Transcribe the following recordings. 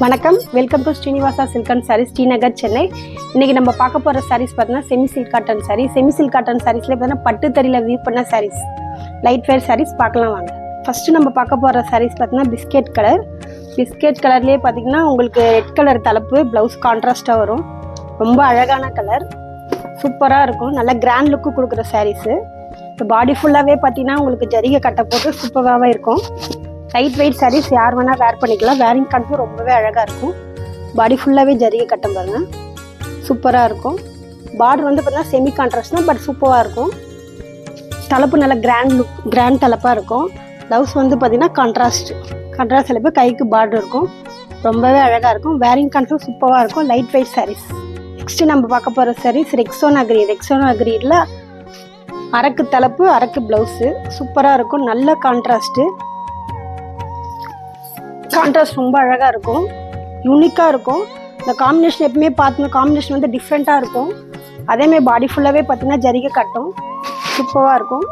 வணக்கம், welcome to Srinivasa silk and sarees, Srinagar, Chennai. இன்னைக்கு நம்ம பார்க்க போகிற சாரீஸ் பார்த்தீங்கன்னா semi silk cotton sarees. Semi silk cotton சாரீஸ்ல பார்த்தீங்கன்னா பட்டு தறியில் வீவ் பண்ண சாரீஸ், லைட் வெயிட் சாரீஸ் பார்க்கலாம் வாங்க. ஃபர்ஸ்ட் நம்ம பார்க்க போகிற சாரீஸ் பார்த்தீங்கன்னா பிஸ்கெட் கலர். பிஸ்கெட் கலர்லேயே பார்த்தீங்கன்னா உங்களுக்கு ரெட் கலர் தலைப்பு, ப்ளவுஸ் கான்ட்ராஸ்டாக வரும். ரொம்ப அழகான கலர், சூப்பராக இருக்கும். நல்ல கிராண்ட் லுக்கு கொடுக்குற சாரீஸு. இப்போ பாடி ஃபுல்லாகவே பார்த்தீங்கன்னா உங்களுக்கு ஜரிகை கட்டை போட்டு சூப்பராகவே இருக்கும். லைட் வெயிட் சாரீஸ் யார் வேணால் வேர் பண்ணிக்கலாம். வேரிங் கண்ட்டும் ரொம்பவே அழகாக இருக்கும். பாடி ஃபுல்லாகவே ஜரிகை கட்டம் பாருங்க, சூப்பராக இருக்கும். பார்டர் வந்து பார்த்தீங்கன்னா செமி கான்ட்ராஸ்ட் தான், பட் சூப்பராக இருக்கும். தலைப்பு நல்ல கிராண்ட் தலைப்பாக இருக்கும். ப்ளவுஸ் வந்து பார்த்தீங்கன்னா கான்ட்ராஸ்ட் தலைப்பு, கைக்கு பார்டர் இருக்கும். ரொம்பவே அழகாக இருக்கும். வேரிங் கண்ட்டும் சூப்பராக இருக்கும். Light weight saris. நெக்ஸ்ட்டு நம்ம பார்க்க போகிற சாரீஸ் ரெக்ஸோனா கிரீனில் அரக்கு தலைப்பு, அரக்கு ப்ளவுஸு, சூப்பராக இருக்கும். நல்ல கான்ட்ராஸ்ட் ரொம்ப அழகாக இருக்கும், யூனிக்காக இருக்கும். இந்த காம்பினேஷன் எப்பவுமே பார்த்தீங்கன்னா காம்பினேஷன் வந்து டிஃப்ரெண்ட்டாக இருக்கும். அதேமாதிரி பாடி ஃபுல்லாகவே பார்த்தீங்கன்னா ஜரிகை கட்டும், சூப்பராக இருக்கும்.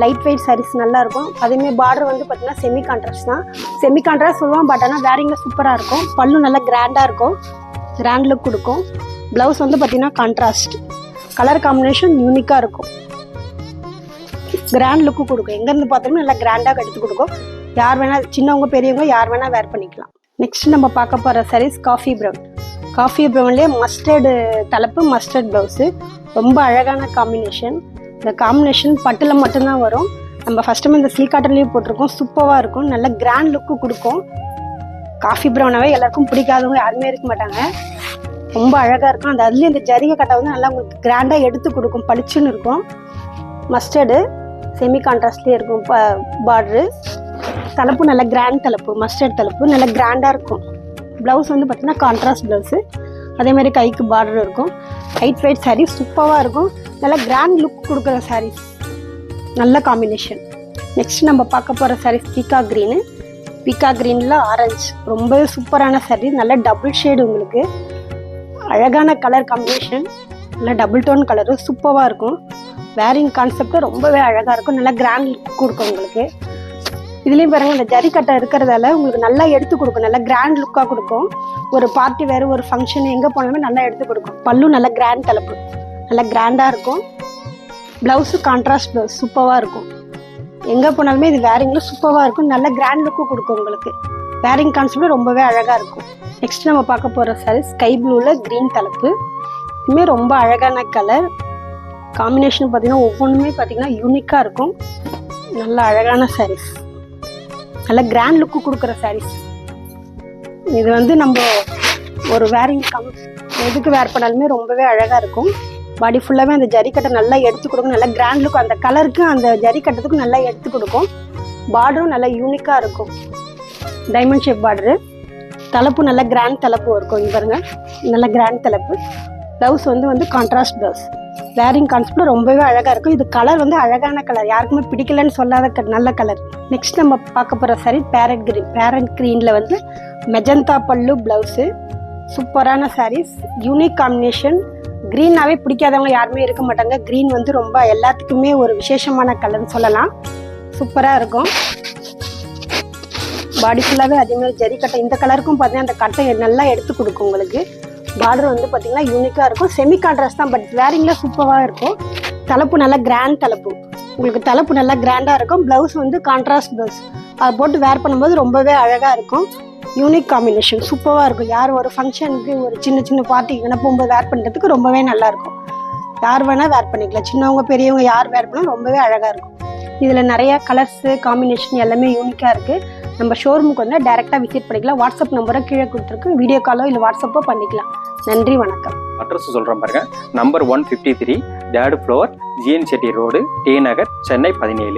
லைட் வெயிட் சாரீஸ் நல்லாயிருக்கும். அதேமாதிரி பார்டர் வந்து பார்த்தீங்கன்னா செமி கான்ட்ராஸ்ட் தான். செமி கான்ட்ராஸ்ட் சொல்லுவோம், பட் ஆனால் வேரிங்கில் சூப்பராக இருக்கும். பல்லு நல்லா கிராண்டாக இருக்கும், கிராண்ட் லுக் கொடுக்கும். ப்ளவுஸ் வந்து பார்த்தீங்கன்னா கான்ட்ராஸ்ட், கலர் காம்பினேஷன் யூனிக்காக இருக்கும். கிராண்ட் லுக்கு கொடுக்கும். எங்கேருந்து பார்த்தாலும் நல்லா கிராண்டாக எடுத்து கொடுக்கும். யார் வேணால், சின்னவங்க பெரியவங்க யார் வேணால் வேர் பண்ணிக்கலாம். நெக்ஸ்ட் நம்ம பார்க்க போகிற சாரீஸ் காஃபி ப்ரௌன்லேயே மஸ்டர்டு தலைப்பு, மஸ்டர்ட் ப்ளவுஸு, ரொம்ப அழகான காம்பினேஷன். இந்த காம்பினேஷன் பட்டில் மட்டும்தான் வரும். நம்ம ஃபஸ்ட் டைம் இந்த சில்க் காட்டன்லேயே போட்டிருக்கோம். சூப்பராக இருக்கும். நல்ல கிராண்ட் லுக்கு கொடுக்கும். காஃபி ப்ரௌனாவே எல்லாருக்கும் பிடிக்காதவங்க யாருமே இருக்க மாட்டாங்க. ரொம்ப அழகாக இருக்கும். அந்த அதுலேயும் இந்த ஜரிகை கட்டை வந்து நல்லா உங்களுக்கு கிராண்டாக எடுத்து கொடுக்கும், பளிச்சுன்னு இருக்கும். மஸ்டர்டு செமி கான்ட்ராஸ்ட்லேயே இருக்கும். பார்டரு தலைப்பு நல்ல கிராண்ட் தலைப்பு, மஸ்டர்ட் தலைப்பு நல்ல கிராண்டாக இருக்கும். ப்ளவுஸ் வந்து பார்த்தீங்கன்னா கான்ட்ராஸ்ட் ப்ளவுஸு. அதேமாதிரி கைக்கு பார்டர் இருக்கும். லைட் வெயிட் சாரீஸ், சூப்பராக இருக்கும். நல்ல கிராண்ட் லுக் கொடுக்குற சாரீஸ், நல்ல காம்பினேஷன். நெக்ஸ்ட் நம்ம பார்க்க போகிற சாரீஸ் பீக்கா க்ரீனில் ஆரஞ்சு, ரொம்பவே சூப்பரான சாரீ. நல்ல டபுள் ஷேடு, உங்களுக்கு அழகான கலர் காம்பினேஷன். நல்ல டபுள் டோன் கலரு, சூப்பராக இருக்கும். வேரிங் கான்செப்டும் ரொம்பவே அழகாக இருக்கும். நல்லா கிராண்ட் லுக் கொடுக்கும் உங்களுக்கு. இதுலேயும் பாருங்கள், இந்த ஜரிக்கட்டை இருக்கிறதால உங்களுக்கு நல்லா எடுத்து கொடுக்கும். நல்லா கிராண்ட் லுக்காக கொடுக்கும். ஒரு பார்ட்டி வேறு, ஒரு ஃபங்க்ஷன் எங்கே போனாலுமே நல்லா எடுத்து கொடுக்கும். பல்லு நல்ல கிராண்ட் தலைப்பு, நல்லா கிராண்டாக இருக்கும். ப்ளவுஸு கான்ட்ராஸ்ட் ப்ளவுஸ், சூப்பராக இருக்கும். எங்கே போனாலுமே இது வேரிங்கில் சூப்பராக இருக்கும். நல்ல கிராண்ட் லுக்கு கொடுக்கும் உங்களுக்கு. வேரிங் கான்செப்ட் ரொம்பவே அழகாக இருக்கும். நெக்ஸ்ட் நம்ம பார்க்க போகிற சாரீஸ் ஸ்கை ப்ளூவில் க்ரீன் தலைப்பு. இதுவுமே ரொம்ப அழகான கலர் காம்பினேஷன். பார்த்திங்கன்னா ஒவ்வொன்றுமே பார்த்திங்கன்னா யூனிக்காக இருக்கும். நல்ல அழகான சாரீஸ், நல்ல கிராண்ட் லுக்கு கொடுக்குற சாரீஸ். இது வந்து நம்ம ஒரு எதுக்கு வேர் பண்ணாலுமே ரொம்பவே அழகாக இருக்கும். பாடி ஃபுல்லாகவே அந்த ஜரிக்கட்டை நல்லா எடுத்து கொடுக்கும். நல்லா கிராண்ட் லுக், அந்த கலருக்கு அந்த ஜரிக்கட்டத்துக்கும் நல்லா எடுத்து கொடுக்கும். பார்டரும் நல்லா யூனிக்காக இருக்கும். Diamond shape border. தலைப்பு நல்ல கிராண்ட் தலைப்பு இருக்கும். இங்கே பாருங்க, நல்ல கிராண்ட் தலைப்பு. ப்ளவுஸ் வந்து கான்ட்ராஸ்ட் ப்ளவுஸ். வேரிங் கான்செப்ட் ரொம்பவே அழகாக இருக்கும். இது கலர் வந்து அழகான கலர், யாருக்குமே பிடிக்கலன்னு சொல்லாத நல்ல கலர். நெக்ஸ்ட் நம்ம பார்க்க போகிற சாரீ பேரட் க்ரீனில் வந்து மெஜந்தா பல்லு, ப்ளவுஸு, சூப்பரான சாரீஸ். Unique combination. க்ரீனாவே பிடிக்காதவங்க யாருமே இருக்க மாட்டாங்க. க்ரீன் வந்து ரொம்ப எல்லாத்துக்குமே ஒரு விசேஷமான கலர்னு சொல்லலாம். சூப்பராக இருக்கும். பாடி ஃபுல்லாகவே அதேமாதிரி ஜரிக்கட்டை. இந்த கலருக்கும் பார்த்தீங்கன்னா அந்த கட்டை நல்லா எடுத்து கொடுக்கும் உங்களுக்கு. பார்டர் வந்து பார்த்தீங்கன்னா யூனிக்காக இருக்கும். செமி கான்ட்ராஸ்ட் தான், பட் வேரிங்கில் சூப்பராக இருக்கும். தலைப்பு நல்லா கிராண்ட் தலைப்பு, உங்களுக்கு தலைப்பு நல்லா கிராண்டாக இருக்கும். ப்ளவுஸ் வந்து கான்ட்ராஸ்ட் ப்ளவுஸ். அதை போட்டு வேர் பண்ணும்போது ரொம்பவே அழகாக இருக்கும். யூனிக் காம்பினேஷன், சூப்பராக இருக்கும். யார் ஒரு ஃபங்க்ஷனுக்கு, ஒரு சின்ன பார்ட்டிக்கு என்ன போகும்போது வேர் பண்ணுறதுக்கு ரொம்பவே நல்லாயிருக்கும். யார் வேணால் வேர் பண்ணிக்கலாம். சின்னவங்க பெரியவங்க யார் வேர் பண்ணால் ரொம்பவே அழகாக இருக்கும். இதில் நிறையா கலர்ஸு காம்பினேஷன் எல்லாமே யூனிக்காக இருக்குது. நம்ம ஷோரூமுக்கு வந்து டைரெக்டாக விசிட் பண்ணிக்கலாம். வாட்ஸ்அப் நம்பரை கீழே கொடுத்துருக்கு. வீடியோ காலோ இல்லை வாட்ஸ்அப்போ பண்ணிக்கலாம். நன்றி, வணக்கம். அட்ரஸ் சொல்கிறேன் பாருங்க. Number 153 3rd floor, GN Chetty road, T Nagar, Chennai 17.